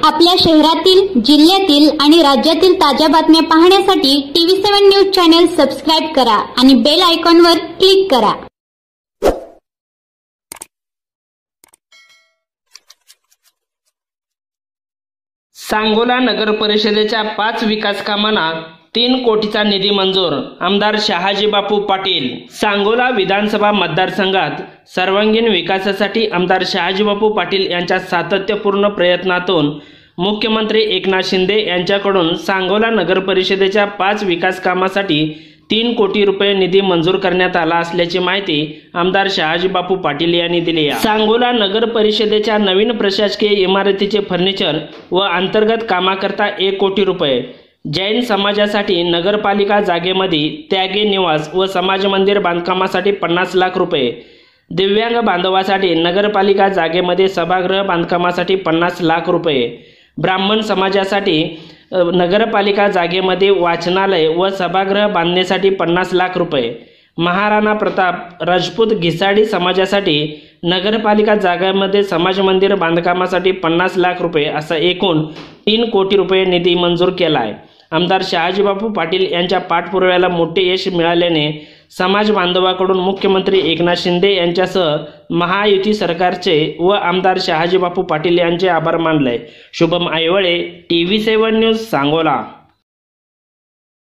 आपल्या शहरातील, जिल्ह्यातील आणि राज्यातील ताज्या बातम्या पाहण्यासाठी TV7 न्यूज चॅनल सबस्क्राइब करा आणि बेल आयकॉनवर क्लिक करा। सांगोला नगर परिषदेच्या 5 विकास कामांना 3 कोटीचा निधी मंजूर। आमदार शहाजी बापू पाटील। सांगोला विधानसभा मतदारसंघात सर्वांगीण विकासासाठी आमदार शहाजी बापू पाटील यांच्या सातत्यपूर्ण प्रयत्नातून मुख्यमंत्री एकनाथ शिंदे यांच्याकडून सांगोला नगर परिषदेच्या 5 विकास कामासाठी 3 कोटी रुपये निधी मंजूर करण्यात आला असल्याची माहिती आमदार शहाजी बापू पाटील यांनी दिली आहे। सांगोला नगर परिषदेच्या नवीन प्रशासकीय इमारतीचे फर्निचर व अंतर्गत कामाकरता 1 कोटी रुपये, जैन समाजासाठी नगरपालिका जागेमध्ये त्यागी निवास व समाज मंदिर बांधकामासाठी 50 लाख रुपये, दिव्यांग बांधवासाठी नगरपालिका जागेमध्ये सभागृह बांधकामासाठी 50 लाख रुपये, ब्राह्मण समाजासाठी नगरपालिका जागेमध्ये वाचनालय व सभागृह बांधण्यासाठी 50 लाख रुपये, महाराणा प्रताप राजपूत घिसाडी समाजासाठी नगरपालिका जागेमध्ये समाज मंदिर बांधकामासाठी 50 लाख रुपये असा एकूण 3 कोटी रुपये निधी मंजूर केला आहे। आमदार शहाजी बापू पाटील यांच्या पाठपुराव्याला मोठे यश मिळाल्याने समाज बांधवांकडून मुख्यमंत्री एकनाथ शिंदे यांच्यासह महायुती सरकारचे व आमदार शहाजी बापू पाटील यांचे आभार मानले। Shubham Aywale, TV7 news, Sangola.